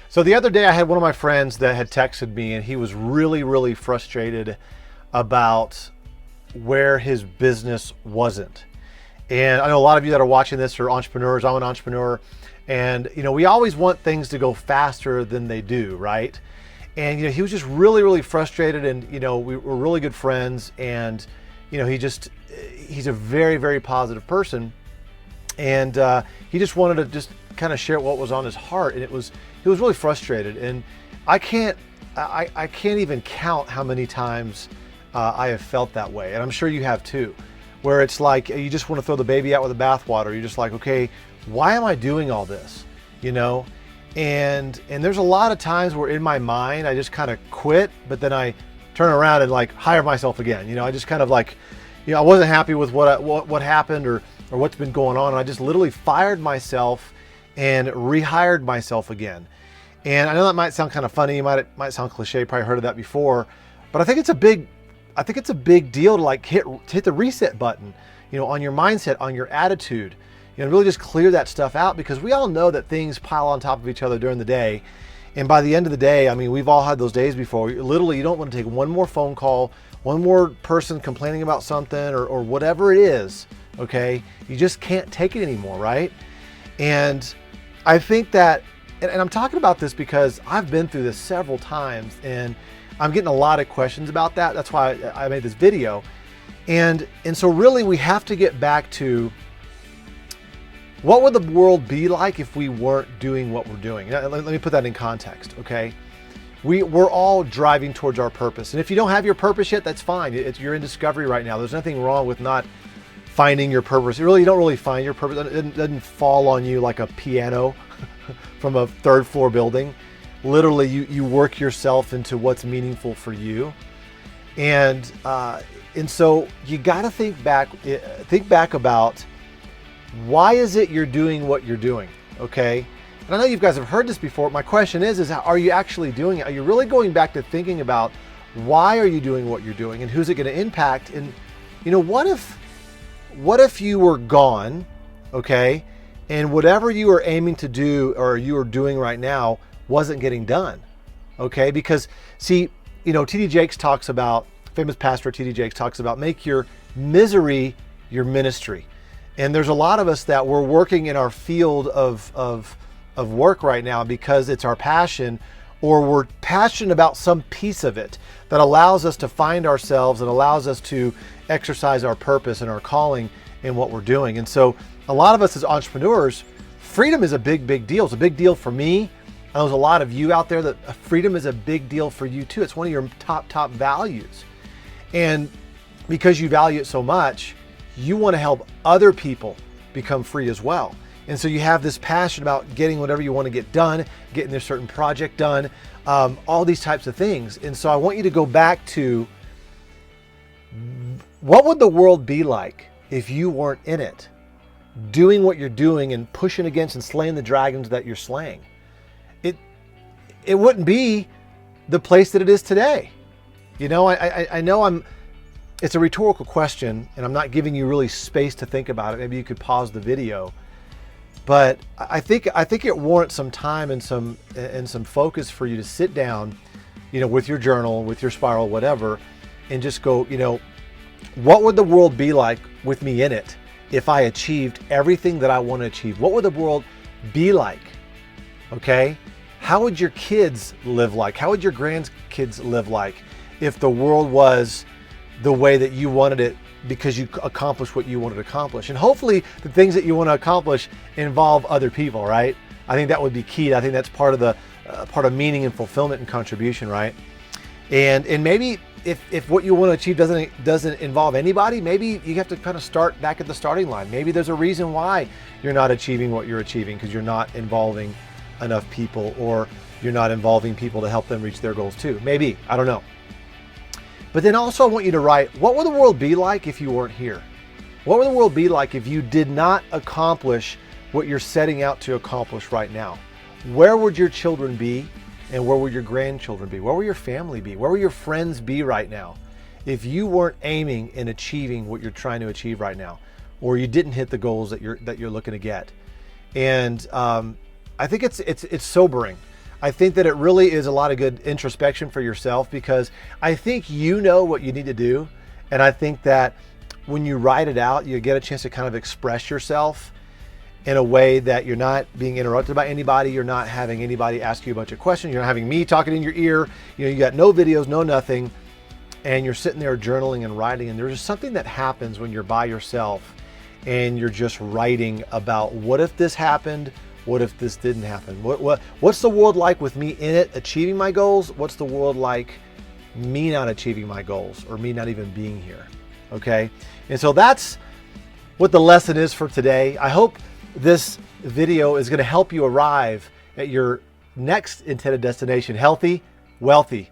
So the other day I had one of my friends that had texted me, and he was really, really frustrated about where his business wasn't. And I know a lot of you that are watching this are entrepreneurs. I'm an entrepreneur. And, we always want things to go faster than they do, right? And, he was just really, really frustrated. And, we were really good friends. And, he's a very, very positive person. And he just wanted to just kind of share what was on his heart. And he was really frustrated. And I can't even count how many times I have felt that way. And I'm sure you have too, where it's like you just want to throw the baby out with the bathwater. You're just like, okay, why am I doing all this? And there's a lot of times where in my mind, I just kind of quit, but then I turn around and like hire myself again. I just kind of like, I wasn't happy with what happened or what's been going on. And I just literally fired myself and rehired myself again. And I know that might sound kind of funny. It might sound cliche. Probably heard of that before, but I think it's a big deal to like hit the reset button, on your mindset, on your attitude, really just clear that stuff out, because we all know that things pile on top of each other during the day. And by the end of the day, we've all had those days before. Literally, you don't want to take one more phone call, one more person complaining about something or whatever it is. Okay. You just can't take it anymore. Right. And I think that, and I'm talking about this because I've been through this several times, and I'm getting a lot of questions about that. That's why I made this video. And so really we have to get back to, what would the world be like if we weren't doing what we're doing? Let me put that in context, okay? We're all driving towards our purpose. And if you don't have your purpose yet, that's fine. You're in discovery right now. There's nothing wrong with not finding your purpose. You don't really find your purpose. It doesn't fall on you like a piano from a third floor building. Literally, you work yourself into what's meaningful for you. And so you got to think back about, why is it you're doing what you're doing, okay? And I know you guys have heard this before. My question is are you actually doing it? Are you really going back to thinking about, why are you doing what you're doing, and who's it going to impact? And what if you were gone, okay, and whatever you were aiming to do or you are doing right now wasn't getting done, okay? Because see, T.D. Jakes talks about, famous pastor T.D. Jakes talks about, make your misery your ministry. And there's a lot of us that we're working in our field of work right now because it's our passion, or we're passionate about some piece of it that allows us to find ourselves and allows us to exercise our purpose and our calling in what we're doing. And so a lot of us as entrepreneurs, freedom is a big, big deal. It's a big deal for me. I know there's a lot of you out there that freedom is a big deal for you too. It's one of your top values. And because you value it so much, you want to help other people become free as well. And so you have this passion about getting whatever you want to get done, getting this certain project done, all these types of things. And so I want you to go back to, what would the world be like if you weren't in it, doing what you're doing and pushing against and slaying the dragons that you're slaying? It wouldn't be the place that it is today. I know it's a rhetorical question, and I'm not giving you really space to think about it. Maybe you could pause the video, but I think it warrants some time and some focus for you to sit down, with your journal, with your spiral, whatever, and just go, what would the world be like with me in it if I achieved everything that I want to achieve? What would the world be like? Okay? How would your kids live like? How would your grandkids live like if the world was the way that you wanted it, because you accomplished what you wanted to accomplish? And hopefully the things that you want to accomplish involve other people, right? I think that would be key. I think that's part of meaning and fulfillment and contribution, right? And maybe if what you want to achieve doesn't involve anybody, maybe you have to kind of start back at the starting line. Maybe there's a reason why you're not achieving what you're achieving, because you're not involving enough people, or you're not involving people to help them reach their goals too. Maybe, I don't know. But then also I want you to write, what would the world be like if you weren't here? What would the world be like if you did not accomplish what you're setting out to accomplish right now? Where would your children be, and where would your grandchildren be? Where will your family be? Where will your friends be right now if you weren't aiming and achieving what you're trying to achieve right now, or you didn't hit the goals that you're looking to get? And I think it's sobering. I think that it really is a lot of good introspection for yourself, because I think you know what you need to do. And I think that when you write it out, you get a chance to kind of express yourself in a way that you're not being interrupted by anybody. You're not having anybody ask you a bunch of questions. You're not having me talking in your ear. You know, you got no videos, no nothing. And you're sitting there journaling and writing. And there's just something that happens when you're by yourself and you're just writing about, what if this happened? What if this didn't happen? What's the world like with me in it, achieving my goals? What's the world like me not achieving my goals, or me not even being here? Okay. And so that's what the lesson is for today. I hope this video is going to help you arrive at your next intended destination, healthy, wealthy,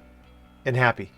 and happy.